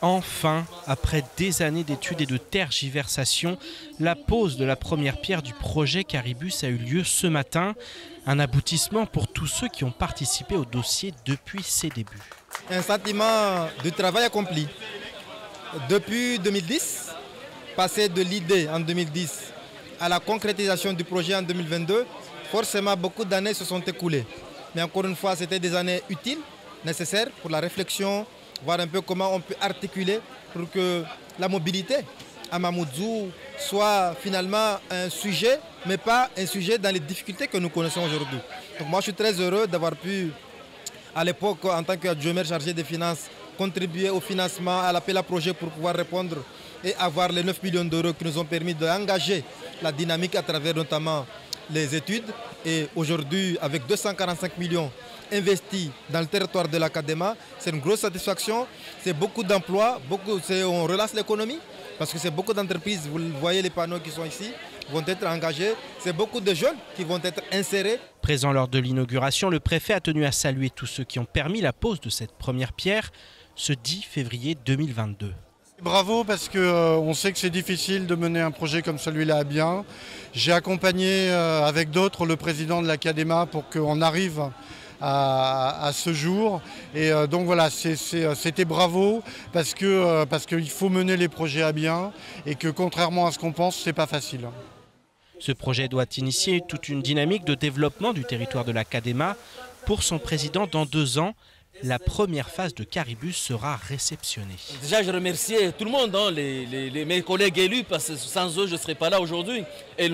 Enfin, après des années d'études et de tergiversations, la pose de la première pierre du projet Caribus a eu lieu ce matin. Un aboutissement pour tous ceux qui ont participé au dossier depuis ses débuts. Un sentiment de travail accompli. Depuis 2010, passer de l'idée en 2010 à la concrétisation du projet en 2022, forcément beaucoup d'années se sont écoulées. Mais encore une fois, c'était des années utiles, nécessaires pour la réflexion, voir un peu comment on peut articuler pour que la mobilité à Mamoudzou soit finalement un sujet, mais pas un sujet dans les difficultés que nous connaissons aujourd'hui. Donc moi je suis très heureux d'avoir pu, à l'époque en tant qu'adjoint chargé des finances, contribuer au financement, à l'appel à projet pour pouvoir répondre et avoir les 9 millions d'euros qui nous ont permis d'engager la dynamique à travers notamment les études. Et aujourd'hui, avec 245 millions investis dans le territoire de la CADEMA, c'est une grosse satisfaction, c'est beaucoup d'emplois, on relance l'économie parce que c'est beaucoup d'entreprises, vous voyez les panneaux qui sont ici, vont être engagés, c'est beaucoup de jeunes qui vont être insérés. Présent lors de l'inauguration, le préfet a tenu à saluer tous ceux qui ont permis la pose de cette première pierre ce 10 février 2022. Bravo parce qu'on sait que c'est difficile de mener un projet comme celui-là à bien. J'ai accompagné avec d'autres le président de la CADEMA pour qu'on arrive à ce jour. Et donc voilà, c'était bravo parce qu'il faut mener les projets à bien et que contrairement à ce qu'on pense, c'est pas facile. Ce projet doit initier toute une dynamique de développement du territoire de la CADEMA. Pour son président, dans 2 ans, la première phase de Caribus sera réceptionnée. Déjà, je remercie tout le monde, hein, mes collègues élus, parce que sans eux, je ne serais pas là aujourd'hui. Et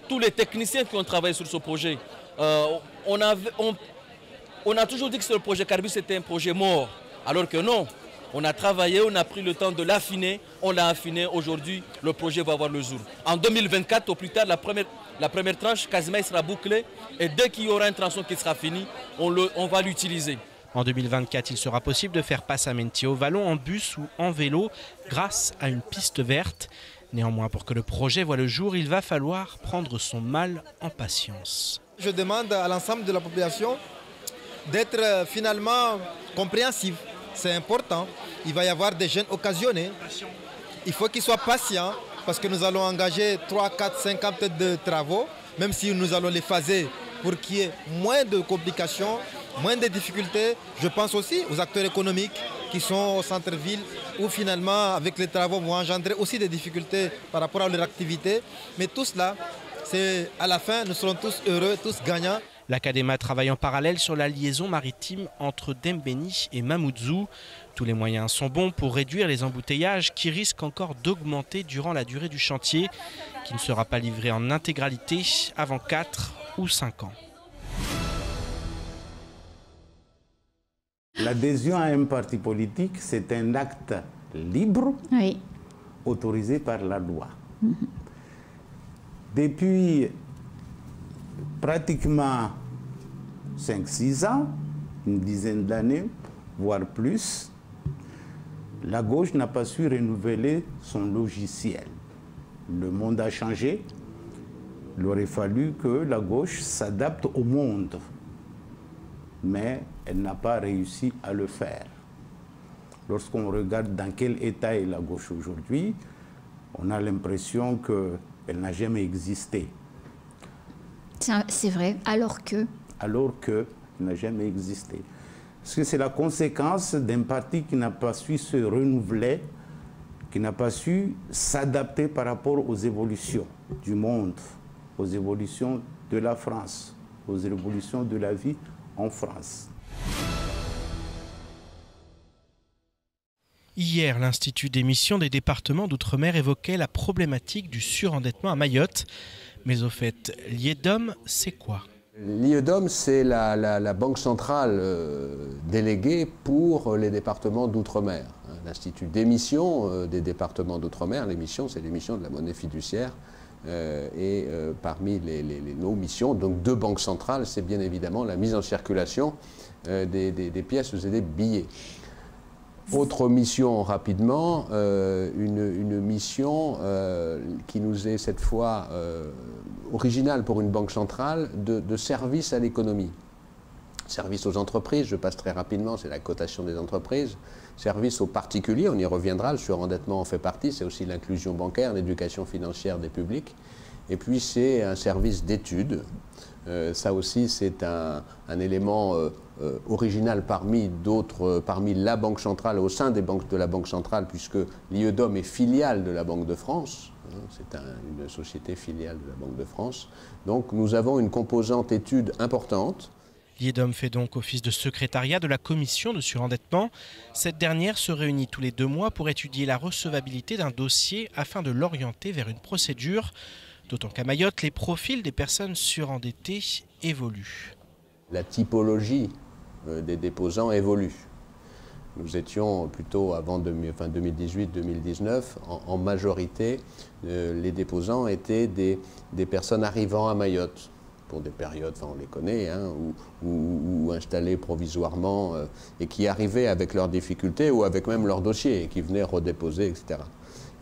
tous les techniciens qui ont travaillé sur ce projet. On a toujours dit que ce projet Caribus était un projet mort, alors que non. On a travaillé, on a pris le temps de l'affiner, on l'a affiné. Aujourd'hui, le projet va voir le jour. En 2024, au plus tard, la première tranche, quasiment, il sera bouclée. Et dès qu'il y aura une tronçon qui sera finie, on va l'utiliser. En 2024, il sera possible de faire passe à Mentier-au-Vallon en bus ou en vélo grâce à une piste verte. Néanmoins, pour que le projet voie le jour, il va falloir prendre son mal en patience. Je demande à l'ensemble de la population d'être finalement compréhensive. C'est important. Il va y avoir des jeunes occasionnés. Il faut qu'ils soient patients parce que nous allons engager 3, 4, 5 ans peut-être de travaux, même si nous allons les phaser pour qu'il y ait moins de complications, moins de difficultés. Je pense aussi aux acteurs économiques qui sont au centre-ville où finalement avec les travaux vont engendrer aussi des difficultés par rapport à leur activité. Mais tout cela, c'est à la fin, nous serons tous heureux, tous gagnants. La CADEMA travaille en parallèle sur la liaison maritime entre Dembéni et Mamoudzou. Tous les moyens sont bons pour réduire les embouteillages qui risquent encore d'augmenter durant la durée du chantier, qui ne sera pas livré en intégralité avant 4 ou 5 ans. L'adhésion à un parti politique, c'est un acte libre, oui, autorisé par la loi. Depuis pratiquement 5-6 ans, une dizaine d'années, voire plus, la gauche n'a pas su renouveler son logiciel. Le monde a changé. Il aurait fallu que la gauche s'adapte au monde. Mais elle n'a pas réussi à le faire. Lorsqu'on regarde dans quel état est la gauche aujourd'hui, on a l'impression qu'elle n'a jamais existé. C'est vrai, alors que elle n'a jamais existé. Parce que c'est la conséquence d'un parti qui n'a pas su se renouveler, qui n'a pas su s'adapter par rapport aux évolutions du monde, aux évolutions de la France, aux évolutions de la vie en France. Hier, l'Institut d'émission des départements d'outre-mer évoquait la problématique du surendettement à Mayotte. Mais au fait, l'IEDOM, c'est quoi? L'IEDOM, c'est la banque centrale déléguée pour les départements d'outre-mer. L'Institut d'émission des départements d'outre-mer, l'émission, c'est l'émission de la monnaie fiduciaire. Parmi nos missions, donc 2 banques centrales, c'est bien évidemment la mise en circulation des pièces et des billets. Autre mission rapidement, une mission qui nous est cette fois originale pour une banque centrale de service à l'économie. Service aux entreprises, je passe très rapidement, c'est la cotation des entreprises. Service aux particuliers, on y reviendra, le surendettement en fait partie, c'est aussi l'inclusion bancaire, l'éducation financière des publics. Et puis c'est un service d'études. Ça aussi c'est un élément original parmi d'autres, parmi la Banque centrale, au sein des banques de la Banque centrale, puisque l'IEDOM est filiale de la Banque de France. C'est une société filiale de la Banque de France. Donc nous avons une composante études importante. L'IEDOM fait donc office de secrétariat de la commission de surendettement. Cette dernière se réunit tous les 2 mois pour étudier la recevabilité d'un dossier afin de l'orienter vers une procédure. D'autant qu'à Mayotte, les profils des personnes surendettées évoluent. La typologie des déposants évolue. Nous étions plutôt avant 2018-2019, en majorité, les déposants étaient des personnes arrivant à Mayotte pour des périodes, enfin on les connaît, hein, ou installés provisoirement et qui arrivaient avec leurs difficultés ou avec même leurs dossiers et qui venaient redéposer, etc.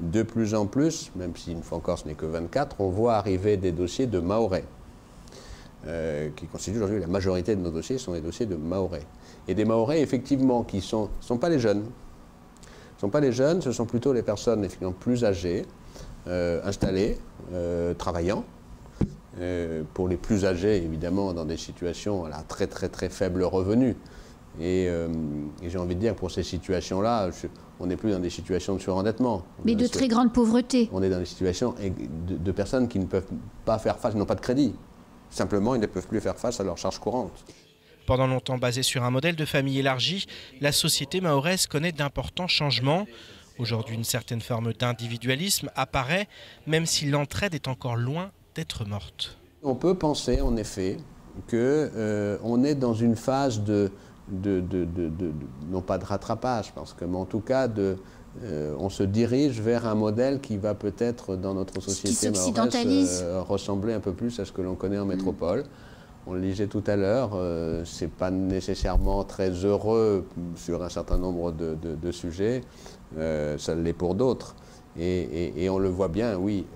De plus en plus, même si une fois encore ce n'est que 24, on voit arriver des dossiers de Mahorais, qui constituent aujourd'hui la majorité de nos dossiers, sont des dossiers de Mahorais. Et des Mahorais, effectivement, qui ne sont pas les jeunes. Ce ne sont pas les jeunes, ce sont plutôt les personnes effectivement plus âgées, installées, travaillant. Pour les plus âgés, évidemment, dans des situations à très très très faible revenu. Et j'ai envie de dire, pour ces situations-là, on n'est plus dans des situations de surendettement. Mais de très grande pauvreté. On est dans des situations de personnes qui ne peuvent pas faire face, n'ont pas de crédit. Simplement, ils ne peuvent plus faire face à leurs charges courantes. Pendant longtemps basée sur un modèle de famille élargie, la société mahoraise connaît d'importants changements. Aujourd'hui, une certaine forme d'individualisme apparaît, même si l'entraide est encore loin d'être morte. On peut penser, en effet, qu'on est dans une phase non pas de rattrapage, mais en tout cas, on se dirige vers un modèle qui va peut-être, dans notre société mahoraise, ressembler un peu plus à ce que l'on connaît en métropole. On le disait tout à l'heure, c'est pas nécessairement très heureux sur un certain nombre de sujets, ça l'est pour d'autres. Et on le voit bien, oui.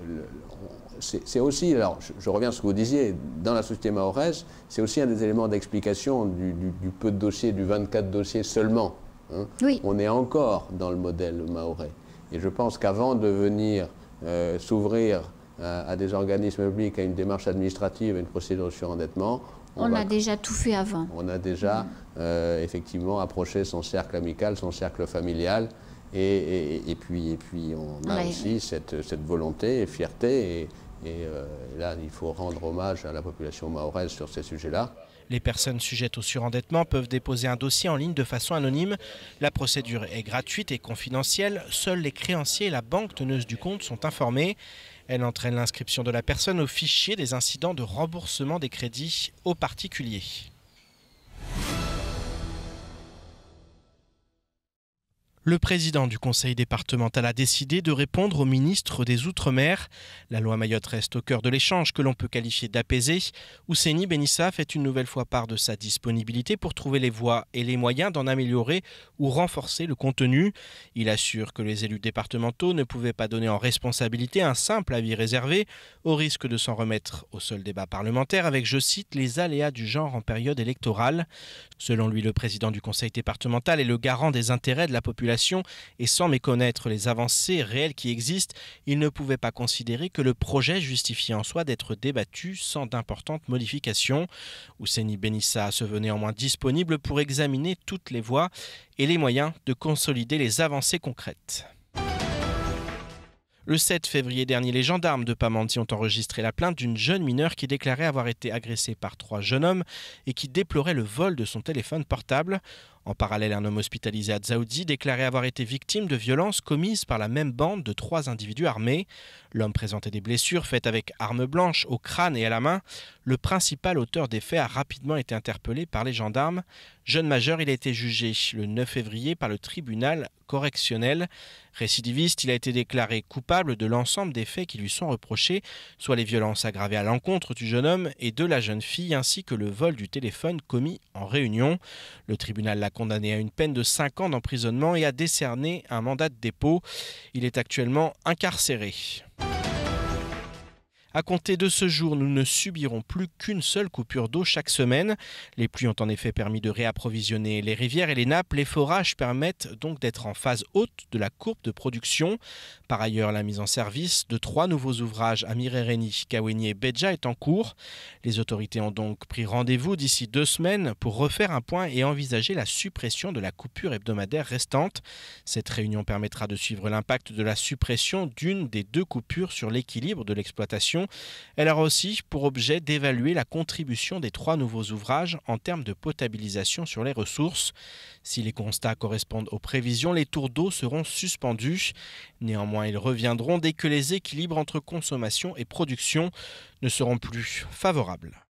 C'est aussi, alors je reviens à ce que vous disiez, dans la société mahoraise, c'est aussi un des éléments d'explication du peu de dossiers, du 24 dossiers seulement. Hein. Oui. On est encore dans le modèle mahorais. Et je pense qu'avant de venir s'ouvrir à des organismes publics, à une démarche administrative, à une procédure de surendettement, on a déjà tout fait avant. On a déjà effectivement approché son cercle amical, son cercle familial. Et puis on a aussi cette volonté et fierté. Et là, il faut rendre hommage à la population mahoraise sur ces sujets-là. Les personnes sujettes au surendettement peuvent déposer un dossier en ligne de façon anonyme. La procédure est gratuite et confidentielle. Seuls les créanciers et la banque teneuse du compte sont informés. Elle entraîne l'inscription de la personne au fichier des incidents de remboursement des crédits aux particuliers. Le président du conseil départemental a décidé de répondre au ministre des Outre-mer. La loi Mayotte reste au cœur de l'échange que l'on peut qualifier d'apaisé. Ousseini Benissa fait une nouvelle fois part de sa disponibilité pour trouver les voies et les moyens d'en améliorer ou renforcer le contenu. Il assure que les élus départementaux ne pouvaient pas donner en responsabilité un simple avis réservé, au risque de s'en remettre au seul débat parlementaire avec, je cite, les aléas du genre en période électorale. Selon lui, le président du conseil départemental est le garant des intérêts de la population et sans méconnaître les avancées réelles qui existent, il ne pouvait pas considérer que le projet justifiait en soi d'être débattu sans d'importantes modifications. Ousseini Benissa se veut néanmoins disponible pour examiner toutes les voies et les moyens de consolider les avancées concrètes. Le 7 février dernier, les gendarmes de Pamandzi ont enregistré la plainte d'une jeune mineure qui déclarait avoir été agressée par 3 jeunes hommes et qui déplorait le vol de son téléphone portable. En parallèle, un homme hospitalisé à Dzaoudzi déclarait avoir été victime de violences commises par la même bande de 3 individus armés. L'homme présentait des blessures faites avec armes blanches au crâne et à la main. Le principal auteur des faits a rapidement été interpellé par les gendarmes. Jeune majeur, il a été jugé le 9 février par le tribunal correctionnel. Récidiviste, il a été déclaré coupable de l'ensemble des faits qui lui sont reprochés, soit les violences aggravées à l'encontre du jeune homme et de la jeune fille, ainsi que le vol du téléphone commis en réunion. Le tribunal l'a condamné à une peine de 5 ans d'emprisonnement et a décerné un mandat de dépôt. Il est actuellement incarcéré. À compter de ce jour, nous ne subirons plus qu'une seule coupure d'eau chaque semaine. Les pluies ont en effet permis de réapprovisionner les rivières et les nappes. Les forages permettent donc d'être en phase haute de la courbe de production. Par ailleurs, la mise en service de 3 nouveaux ouvrages à Mirereni, Kaweni et Beja est en cours. Les autorités ont donc pris rendez-vous d'ici 2 semaines pour refaire un point et envisager la suppression de la coupure hebdomadaire restante. Cette réunion permettra de suivre l'impact de la suppression d'une des 2 coupures sur l'équilibre de l'exploitation. Elle aura aussi pour objet d'évaluer la contribution des 3 nouveaux ouvrages en termes de potabilisation sur les ressources. Si les constats correspondent aux prévisions, les tours d'eau seront suspendus. Néanmoins, ils reviendront dès que les équilibres entre consommation et production ne seront plus favorables.